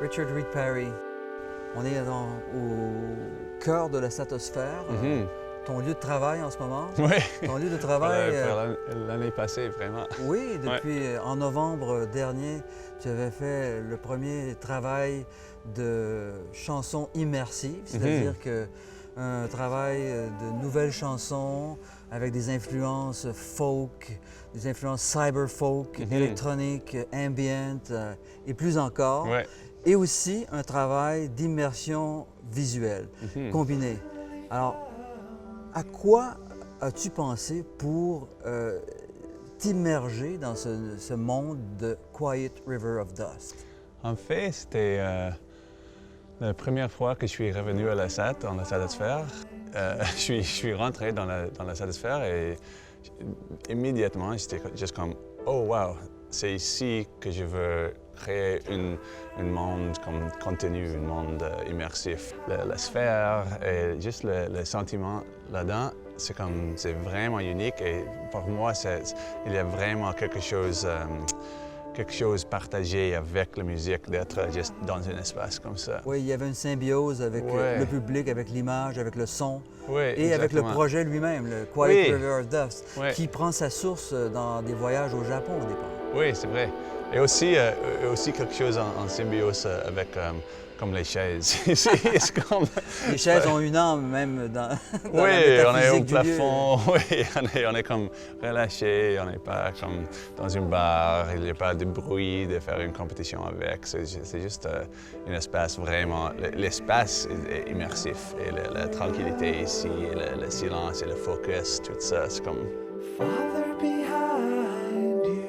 Richard Reed Parry, on est au cœur de la stratosphère. Ton lieu de travail en ce moment? Oui. Ton lieu de travail? L'année passée, vraiment. Oui, depuis en novembre dernier, tu avais fait le premier travail de chanson immersive, c'est-à-dire un travail de nouvelles chansons avec des influences folk, des influences cyber-folk, électroniques, ambient et plus encore. Ouais. Et aussi un travail d'immersion visuelle combinée. Alors, à quoi as-tu pensé pour t'immerger dans ce monde de Quiet River of Dust? En fait, c'était la première fois que je suis revenu à la SAT, dans la stratosphère. Je suis rentré dans la stratosphère et immédiatement, j'étais juste comme « Oh wow, c'est ici que je veux créer un monde comme contenu, un monde immersif. » La sphère et juste le sentiment là-dedans, c'est vraiment unique et pour moi, il y a vraiment quelque chose partagé avec la musique, d'être juste dans un espace comme ça. Oui, il y avait une symbiose avec le public, avec l'image, avec le son et exactement. avec le projet lui-même, le Quiet River of Dust, qui prend sa source dans des voyages au Japon au départ. Oui, c'est vrai. Et aussi quelque chose en symbiose avec comme les chaises. Les chaises ont une âme même dans oui, la on est au du plafond, lieu. oui, on est comme relâché, on n'est pas comme dans un bar, il n'y a pas de bruit de faire une compétition avec. C'est juste un espace vraiment, l'espace est immersif et la tranquillité ici, et le silence et le focus, tout ça, c'est comme... Father behind you.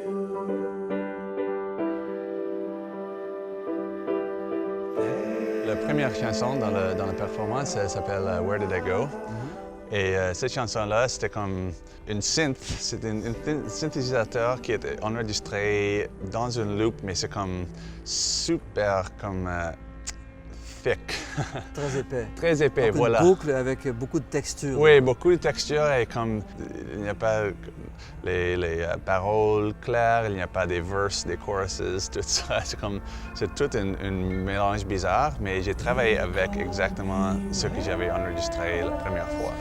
La première chanson dans la performance, elle s'appelle Where Did I Go? Et cette chanson-là, c'était comme une synth, c'est un synthétisateur qui est enregistré dans une loop, mais c'est comme super comme thick. Très épais. Très épais, donc voilà. Une boucle avec beaucoup de texture. Oui, beaucoup de texture et comme il n'y a pas les paroles claires, il n'y a pas des verses, des choruses, tout ça. C'est tout un mélange bizarre, mais j'ai travaillé avec exactement ce que j'avais enregistré la première fois.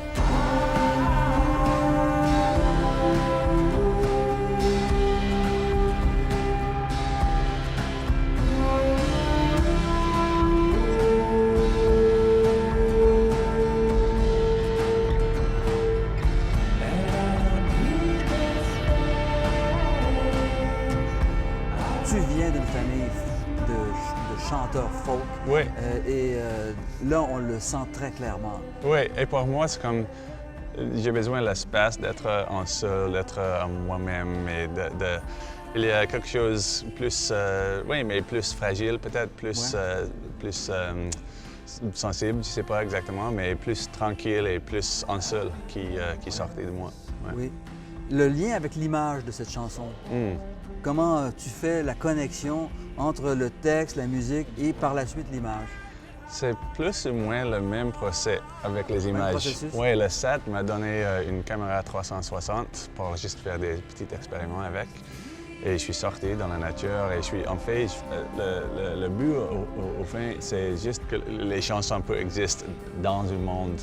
Tu viens d'une famille de chanteurs folk. Oui. Et là, on le sent très clairement. Oui, et pour moi, c'est comme j'ai besoin de l'espace d'être en seul, d'être en moi-même et il y a quelque chose plus, oui, mais plus fragile, peut-être plus, plus sensible, je ne sais pas exactement, mais plus tranquille et plus en seul qui sortait de moi. Ouais. Oui. Le lien avec l'image de cette chanson. Comment tu fais la connexion entre le texte, la musique et par la suite l'image? C'est plus ou moins le même procès avec les images. Oui, le SAT m'a donné une caméra 360 pour juste faire des petits expériments avec. Et je suis sorti dans la nature et en fait, le but au fin, c'est juste que les chansons peuvent exister dans un monde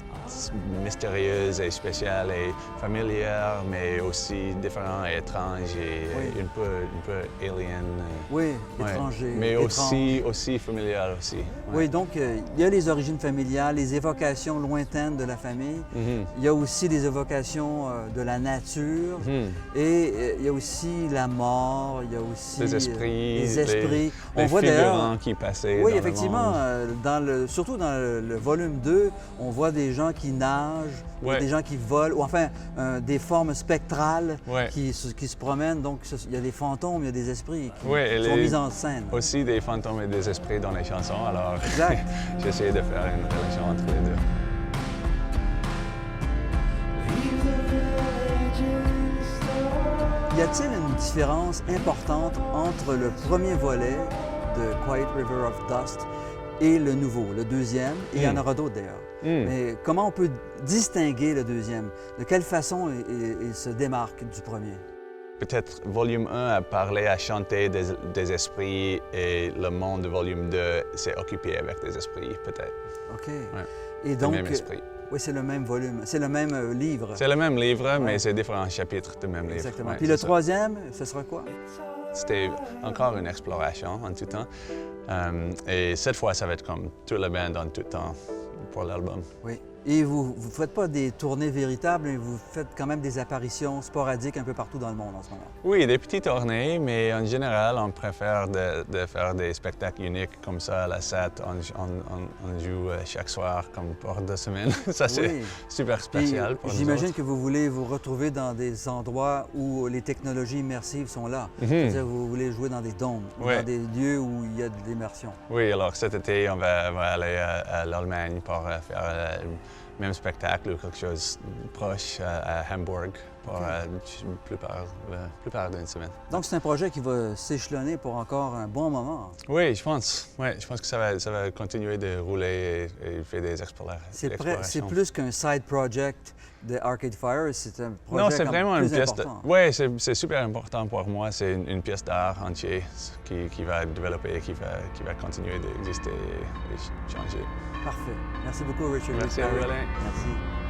mystérieux et spécial et familier, mais aussi différent et étrange et un peu alien. Oui, étranger. Mais aussi familier aussi. Ouais. Oui, donc il y a les origines familiales, les évocations lointaines de la famille. Il y a aussi des évocations de la nature et il y a aussi la mort. Il y a aussi les esprits, on les voit figurants qui passaient. Oui, dans effectivement, le monde. Surtout dans le volume 2, on voit des gens qui nagent, des gens qui volent, ou enfin des formes spectrales qui se promènent. Donc il y a des fantômes, il y a des esprits qui sont mis en scène. Aussi des fantômes et des esprits dans les chansons, alors exact. j'ai essayé de faire une relation entre les deux. Y a-t-il une différence importante entre le premier volet de Quiet River of Dust et le nouveau, le deuxième? Et il y en aura d'autres d'ailleurs. Mais comment on peut distinguer le deuxième? De quelle façon il se démarque du premier? peut-être volume 1 a parlé à chanter des esprits et le monde de volume 2 s'est occupé avec des esprits, peut-être. OK. Ouais. Et donc, le même esprit. Oui, c'est le même volume, c'est le même livre. C'est le même livre, mais c'est différents chapitres du même livre. Exactement. Ouais, Puis le troisième, ce sera quoi? C'était encore une exploration en tout temps. Et cette fois, ça va être comme toute la band en tout temps pour l'album. Oui. Et vous ne faites pas des tournées véritables, mais vous faites quand même des apparitions sporadiques un peu partout dans le monde en ce moment. Oui, des petites tournées, mais en général, on préfère de faire des spectacles uniques comme ça à la SAT. On joue chaque soir comme pour 2 semaines. Ça, c'est super spécial pour nous. J'imagine que vous voulez vous retrouver dans des endroits où les technologies immersives sont là. C'est-à-dire que vous voulez jouer dans des dômes, dans des lieux où il y a de l'immersion. Oui, alors cet été, on va aller à l'Allemagne pour faire le même spectacle ou quelque chose proche à Hambourg pour la plupart d'une semaine. Donc c'est un projet qui va s'échelonner pour encore un bon moment. Oui, je pense. Oui, je pense que ça va continuer de rouler et faire des explorations. C'est plus qu'un side project de Arcade Fire, c'est un projet non, c'est vraiment une pièce important. Oui, c'est super important pour moi. C'est une pièce d'art entière qui va développer, qui va continuer d'exister et changer. Parfait. Merci beaucoup, Richard. Merci à vous, Alain. Merci.